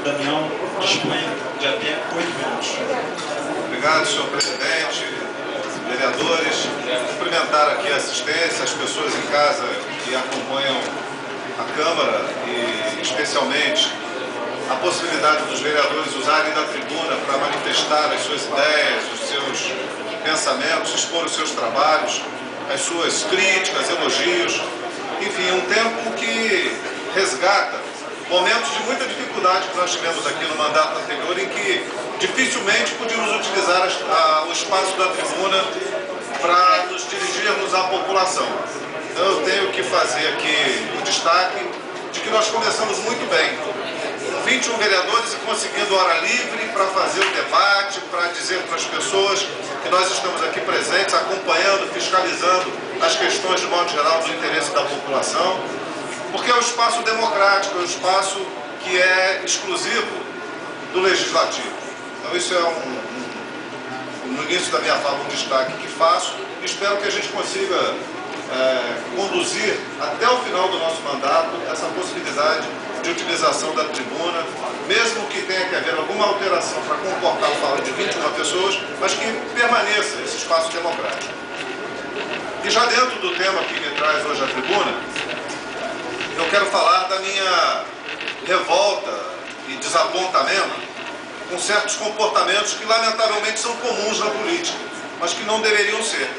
Damião dispõe de até 8 minutos. Obrigado, senhor presidente, vereadores. Cumprimentar aqui a assistência, as pessoas em casa que acompanham a Câmara e, especialmente, a possibilidade dos vereadores usarem da tribuna para manifestar as suas ideias, os seus pensamentos, expor os seus trabalhos, as suas críticas, elogios. Enfim, um tempo que resgata momentos de muita dificuldade que nós tivemos aqui no mandato anterior, em que dificilmente podíamos utilizar o espaço da tribuna para nos dirigirmos à população. Então eu tenho que fazer aqui o destaque de que nós começamos muito bem, com 21 vereadores e conseguindo hora livre para fazer o debate, para dizer para as pessoas que nós estamos aqui presentes, acompanhando, fiscalizando as questões de modo geral do interesse da população, porque é um espaço democrático, é um espaço que é exclusivo do Legislativo. Então isso é no início da minha fala, um destaque que faço, e espero que a gente consiga conduzir até o final do nosso mandato essa possibilidade de utilização da tribuna, mesmo que tenha que haver alguma alteração para comportar a fala de 21 pessoas, mas que permaneça esse espaço democrático. E já dentro do tema que me traz hoje a tribuna, eu quero falar da minha revolta e desapontamento com certos comportamentos que lamentavelmente são comuns na política, mas que não deveriam ser.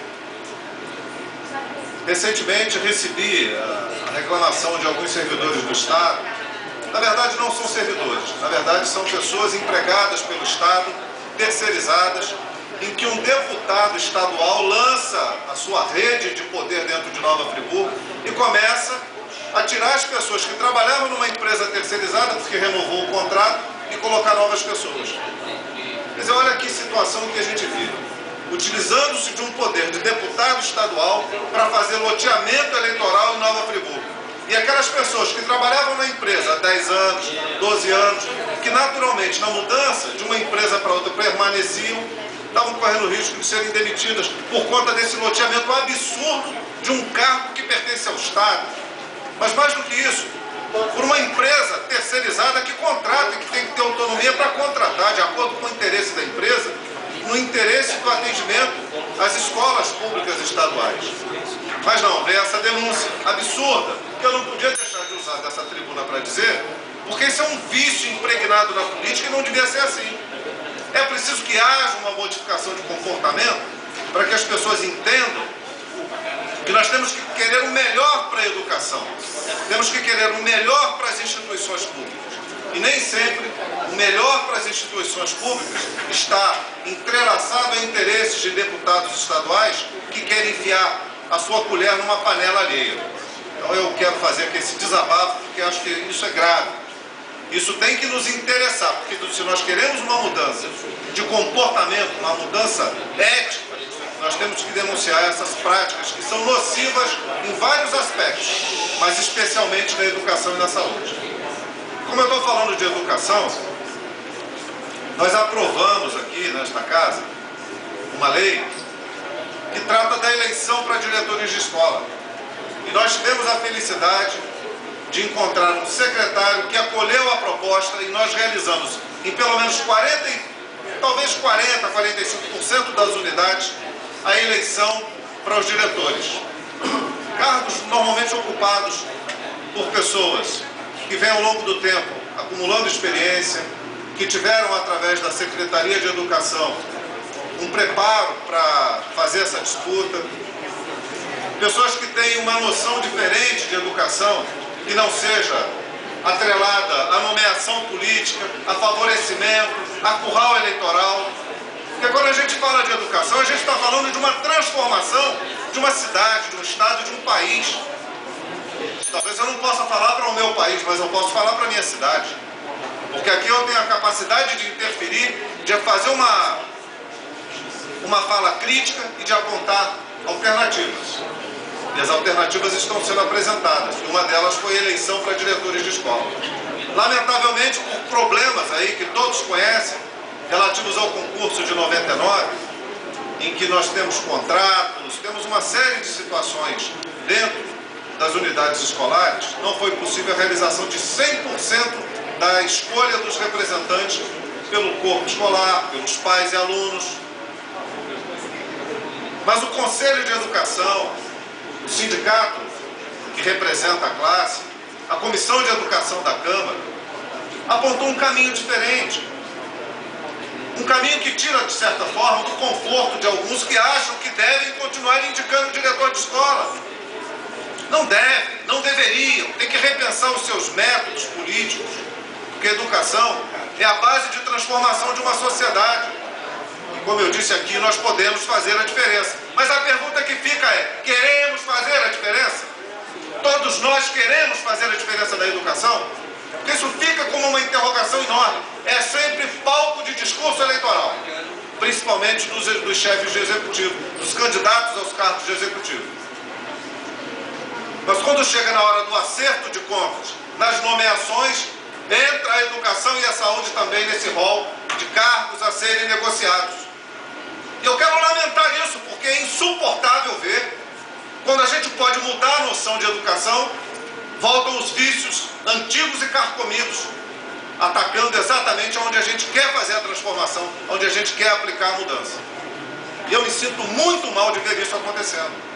Recentemente recebi a reclamação de alguns servidores do Estado. Na verdade não são servidores, na verdade são pessoas empregadas pelo Estado, terceirizadas, em que um deputado estadual lança a sua rede de poder dentro de Nova Friburgo e começa a tirar as pessoas que trabalhavam numa empresa terceirizada, porque renovou o contrato, e colocar novas pessoas. Quer dizer, olha que situação que a gente vive. Utilizando-se de um poder de deputado estadual para fazer loteamento eleitoral em Nova Friburgo. E aquelas pessoas que trabalhavam na empresa há 10 anos, 12 anos, que naturalmente na mudança de uma empresa para outra permaneciam, estavam correndo o risco de serem demitidas por conta desse loteamento absurdo de um cargo que pertence ao Estado. Mas mais do que isso, por uma empresa terceirizada que contrata e que tem que ter autonomia para contratar, de acordo com o interesse da empresa, no interesse do atendimento às escolas públicas estaduais. Mas não, veio essa denúncia absurda, que eu não podia deixar de usar dessa tribuna para dizer, porque isso é um vício impregnado na política e não devia ser assim. É preciso que haja uma modificação de comportamento para que as pessoas entendam que nós temos que querer o melhor para a educação, temos que querer o melhor para as instituições públicas. E nem sempre o melhor para as instituições públicas está entrelaçado a interesses de deputados estaduais que querem enfiar a sua colher numa panela alheia. Então eu quero fazer aqui esse desabafo, porque acho que isso é grave. Isso tem que nos interessar, porque se nós queremos uma mudança de comportamento, uma mudança ética, nós temos que denunciar essas práticas que são nocivas em vários aspectos, mas especialmente na educação e na saúde. Como eu estou falando de educação, nós aprovamos aqui nesta casa uma lei que trata da eleição para diretores de escola. E nós tivemos a felicidade de encontrar um secretário que acolheu a proposta e nós realizamos em pelo menos 45% das unidades a eleição para os diretores. Cargos normalmente ocupados por pessoas que vêm ao longo do tempo acumulando experiência, que tiveram através da Secretaria de Educação um preparo para fazer essa disputa, pessoas que têm uma noção diferente de educação, que não seja atrelada à nomeação política, a favorecimento, a curral eleitoral. Porque quando a gente fala de educação, a gente está falando de uma transformação de uma cidade, de um estado, de um país. Talvez eu não possa falar para o meu país, mas eu posso falar para a minha cidade. Porque aqui eu tenho a capacidade de interferir, de fazer uma fala crítica e de apontar alternativas. E as alternativas estão sendo apresentadas. E uma delas foi a eleição para diretores de escola. Lamentavelmente, por problemas aí que todos conhecem, relativos ao concurso de 99, em que nós temos contratos, temos uma série de situações dentro das unidades escolares, não foi possível a realização de 100% da escolha dos representantes pelo corpo escolar, pelos pais e alunos. Mas o Conselho de Educação, o sindicato que representa a classe, a Comissão de Educação da Câmara, apontou um caminho diferente. Um caminho que tira, de certa forma, do conforto de alguns que acham que devem continuar indicando o diretor de escola. Não devem, não deveriam, tem que repensar os seus métodos políticos, porque a educação é a base de transformação de uma sociedade. E como eu disse aqui, nós podemos fazer a diferença. Mas a pergunta que fica é, queremos fazer a diferença? Todos nós queremos fazer a diferença na educação? Porque isso fica como uma interrogação enorme. É sempre palco de discurso eleitoral, principalmente dos chefes de executivo, dos candidatos aos cargos de executivo. Mas quando chega na hora do acerto de contas, nas nomeações, entra a educação e a saúde também nesse rol de cargos a serem negociados. E eu quero lamentar isso, porque é insuportável ver, quando a gente pode mudar a noção de educação, voltam os vícios antigos e carcomidos, atacando exatamente onde a gente quer fazer a transformação, onde a gente quer aplicar a mudança. E eu me sinto muito mal de ver isso acontecendo.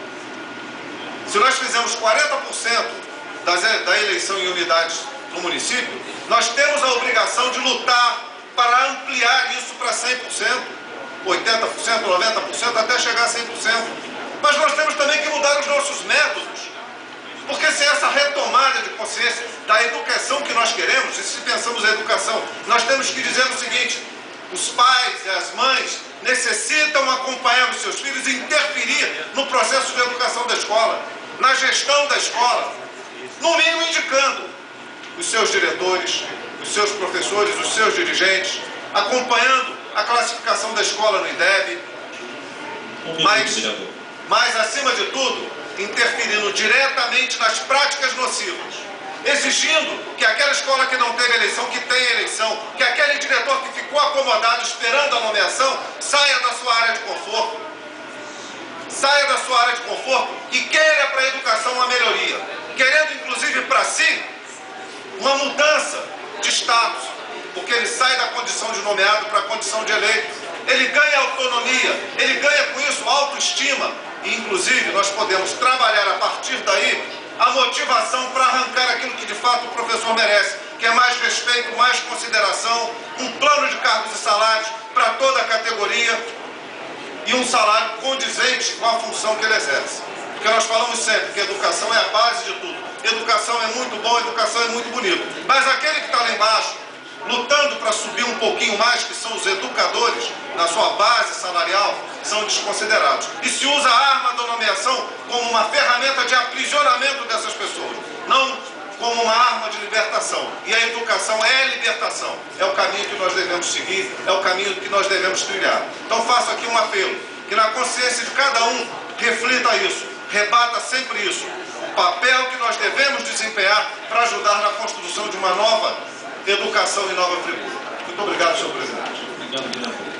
Se nós fizemos 40% da eleição em unidades no município, nós temos a obrigação de lutar para ampliar isso para 100%, 80%, 90%, até chegar a 100%. Mas nós temos também que mudar os nossos métodos, porque sem essa retomada de consciência da educação que nós queremos, e se pensamos em educação, nós temos que dizer o seguinte: os pais e as mães necessitam acompanhar os seus filhos e interferir no processo de educação da escola, na gestão da escola, no mínimo indicando os seus diretores, os seus professores, os seus dirigentes, acompanhando a classificação da escola no IDEB, mas acima de tudo, interferindo diretamente nas práticas nocivas, exigindo que aquela escola que não teve eleição, que tenha eleição, que aquele diretor que ficou acomodado esperando a nomeação, saia da sua área de conforto, e queira para a educação uma melhoria, querendo inclusive para si uma mudança de status, porque ele sai da condição de nomeado para a condição de eleito, ele ganha autonomia, ele ganha com isso autoestima, e inclusive nós podemos trabalhar a partir daí a motivação para arrancar aquilo que de fato o professor merece, que é mais respeito, mais consideração, um plano de cargos e salários para toda a categoria e um salário condizente com a função que ele exerce. Porque nós falamos sempre que educação é a base de tudo. Educação é muito bom, educação é muito bonito. Mas aquele que está lá embaixo, lutando para subir um pouquinho mais, que são os educadores, na sua base salarial, são desconsiderados. E se usa a arma da nomeação como uma ferramenta de aprisionamento dessas pessoas, não como uma arma de libertação. E a educação é libertação. É o caminho que nós devemos seguir, é o caminho que nós devemos trilhar. Então faço aqui um apelo, que na consciência de cada um reflita isso, rebata sempre isso. O papel que nós devemos desempenhar para ajudar na construção de uma nova educação e nova Friburgo. Muito obrigado, senhor presidente. Obrigado,